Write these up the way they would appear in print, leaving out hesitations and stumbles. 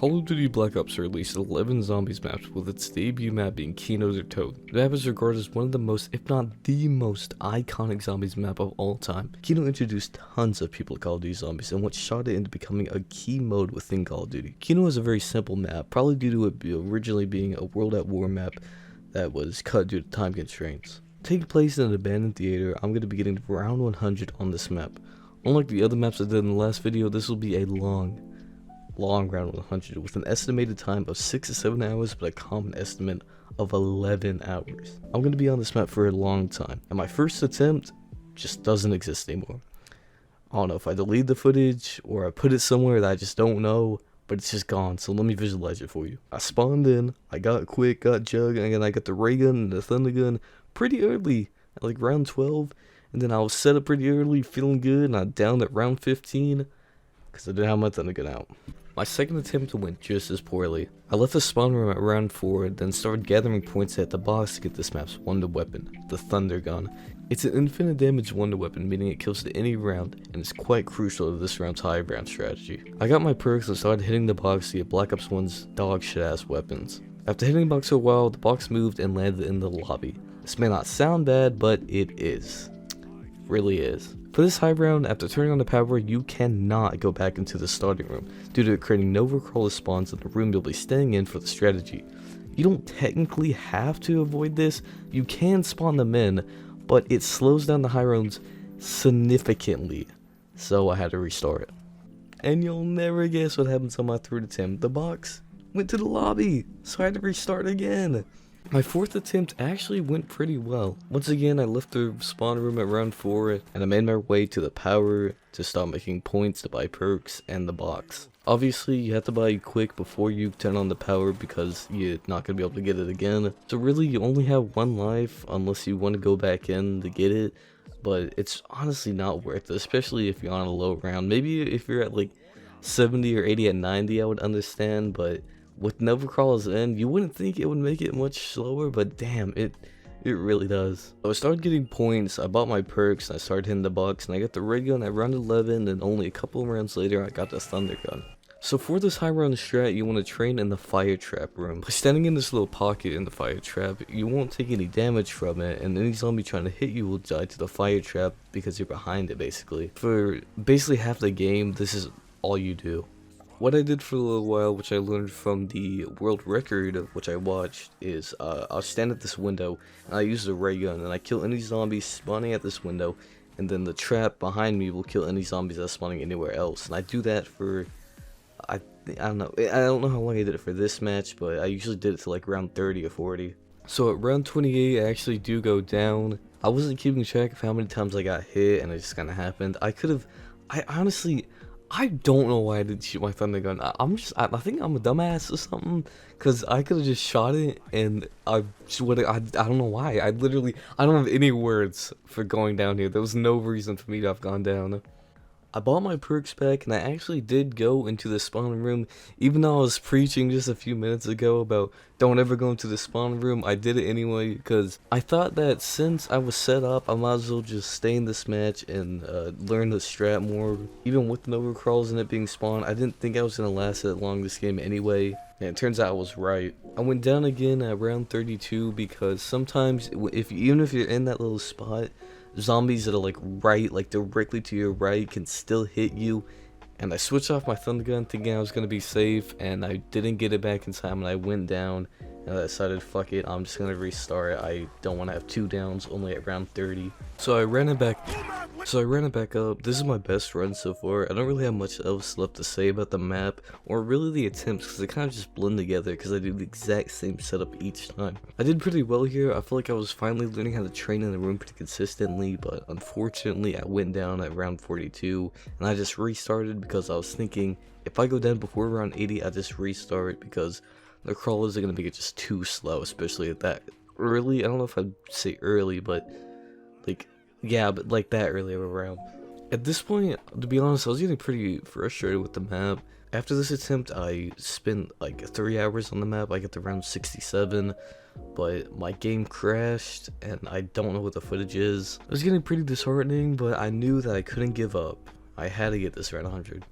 Call of Duty Black Ops released 11 zombies maps, with its debut map being Kino Der Toten. The map is regarded as one of the most, if not the most, iconic zombies map of all time. Kino introduced tons of people to Call of Duty Zombies, and what shot it into becoming a key mode within Call of Duty. Kino is a very simple map, probably due to it originally being a World at War map that was cut due to time constraints. Taking place in an abandoned theater, I'm going to be getting to round 100 on this map. Unlike the other maps I did in the last video, this will be a long round 100 with an estimated time of 6 to 7 hours, but a common estimate of 11 hours. I'm going to be on this map for a long time, and my first attempt just doesn't exist anymore. I don't know if I delete the footage or I put it somewhere that I just don't know, but it's just gone, so let me visualize it for you. I spawned in, I got quick, got jug, and then I got the ray gun and the thunder gun pretty early, at like round 12, and then I was set up pretty early, feeling good, and I downed at round 15, because I didn't have my thunder gun out. My second attempt went just as poorly. I left the spawn room at round 4, then started gathering points at the box to get this map's wonder weapon, the thunder gun. It's an infinite damage wonder weapon, meaning it kills at any round, and is quite crucial to this round's high ground strategy. I got my perks and started hitting the box to get Black Ops 1's dog shit ass weapons. After hitting the box for a while, the box moved and landed in the lobby. This may not sound bad, but it is. Really is. For this high round, after turning on the power, you cannot go back into the starting room, due to it creating no crawler spawns in the room you'll be staying in for the strategy. You don't technically have to avoid this, you can spawn them in, but it slows down the high rounds significantly, so I had to restart it. And you'll never guess what happens on my third attempt. The box went to the lobby, so I had to restart again. My fourth attempt actually went pretty well. Once again, I left the spawn room at round 4, and I made my way to the power to start making points to buy perks and the box. Obviously, you have to buy quick before you turn on the power because you're not going to be able to get it again. So really, you only have one life unless you want to go back in to get it. But it's honestly not worth it, especially if you're on a low round. Maybe if you're at like 70 or 80 at 90, I would understand, but with Nova Crawlers in, you wouldn't think it would make it much slower, but damn, it really does. So I started getting points, I bought my perks, and I started hitting the box, and I got the ray gun at round 11, and only a couple of rounds later, I got the thunder gun. So for this high round strat, you want to train in the fire trap room. By standing in this little pocket in the fire trap, you won't take any damage from it, and any zombie trying to hit you will die to the fire trap because you're behind it, basically. For basically half the game, this is all you do. What I did for a little while, which I learned from the world record, which I watched, is I'll stand at this window, and I use the ray gun, and I kill any zombies spawning at this window, and then the trap behind me will kill any zombies that's spawning anywhere else. And I do that for, I don't know how long I did it for this match, but I usually did it to like round 30 or 40. So at round 28, I actually do go down. I wasn't keeping track of how many times I got hit, and it just kind of happened. I honestly, I don't know why I didn't shoot my thunder gun. I think I'm a dumbass or something, because I could have just shot it, and I don't know why. I don't have any words for going down here. There was no reason for me to have gone down. I bought my perks back, and I actually did go into the spawn room, even though I was preaching just a few minutes ago about don't ever go into the spawn room. I did it anyway, because I thought that since I was set up, I might as well just stay in this match and learn the strat more. Even with the Nova Crawls and it being spawned, I didn't think I was going to last that long this game anyway, and it turns out I was right. I went down again at round 32 because sometimes, even if you're in that little spot, zombies that are like directly to your right can still hit you, and I switched off my thunder gun thinking I was going to be safe, and I didn't get it back in time, and I went down, and I decided fuck it, I'm just going to restart. I don't want to have 2 downs only at round 30. So I ran it back up. This is my best run so far. I don't really have much else left to say about the map, or really the attempts, because they kind of just blend together because I do the exact same setup each time. I did pretty well here. I feel like I was finally learning how to train in the room pretty consistently, but unfortunately I went down at round 42, and I just restarted because I was thinking, if I go down before round 80, I just restart because the crawlers are going to make it just too slow, especially at that early. I don't know if I'd say early, but like that early of a round. At this point, to be honest, I was getting pretty frustrated with the map. After this attempt, I spent like 3 hours on the map. I get to round 67, but my game crashed, and I don't know what the footage is. It was getting pretty disheartening, but I knew that I couldn't give up. I had to get this round 100.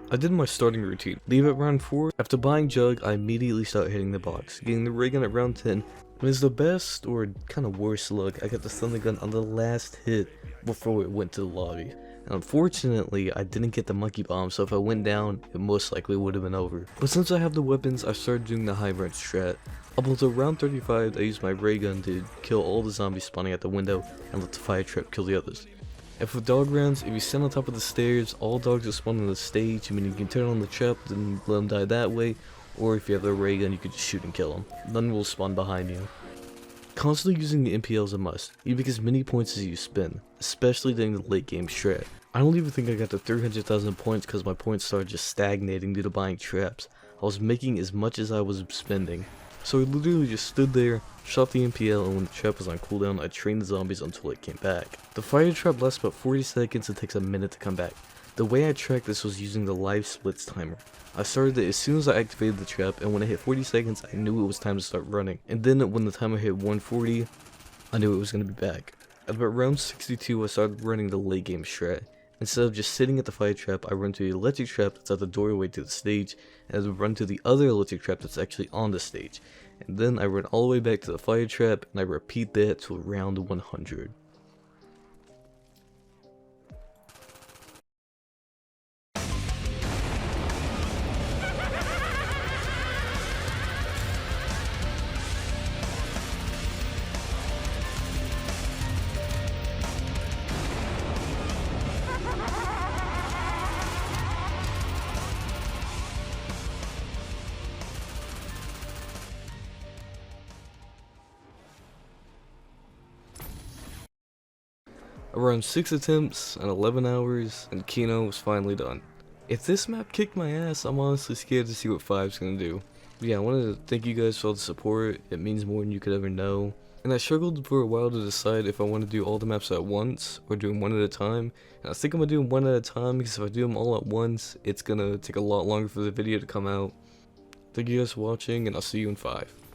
I did my starting routine. Leave at round 4. After buying Jug, I immediately start hitting the box. Getting the ray gun at round 10. It was the best or kind of worst luck. I got the thunder gun on the last hit before it went to the lobby. And unfortunately, I didn't get the monkey bomb, so if I went down, it most likely would have been over. But since I have the weapons, I started doing the high range strat. Up until round 35, I used my ray gun to kill all the zombies spawning at the window and let the fire trap kill the others. And for dog rounds, if you stand on top of the stairs, all dogs will spawn on the stage. I mean, you can turn on the trap and let them die that way, or if you have the ray gun, you can just shoot and kill them. None will spawn behind you. Constantly using the MPL is a must. You make as many points as you spend, especially during the late game strat. I don't even think I got to 300,000 points because my points started just stagnating due to buying traps. I was making as much as I was spending. So I literally just stood there, shot the MPL, and when the trap was on cooldown, I trained the zombies until it came back. The fire trap lasts about 40 seconds and takes a minute to come back. The way I tracked this was using the live splits timer. I started it as soon as I activated the trap, and when it hit 40 seconds, I knew it was time to start running. And then when the timer hit 140, I knew it was going to be back. At about round 62, I started running the late game strat. Instead of just sitting at the fire trap, I run to the electric trap that's at the doorway to the stage, and I run to the other electric trap that's actually on the stage. And then I run all the way back to the fire trap, and I repeat that till round 100. Around 6 attempts and 11 hours, and Kino was finally done. If this map kicked my ass, I'm honestly scared to see what 5's gonna do. But yeah, I wanted to thank you guys for all the support. It means more than you could ever know. And I struggled for a while to decide if I want to do all the maps at once or do them one at a time. And I think I'm gonna do them one at a time because if I do them all at once, it's gonna take a lot longer for the video to come out. Thank you guys for watching, and I'll see you in 5.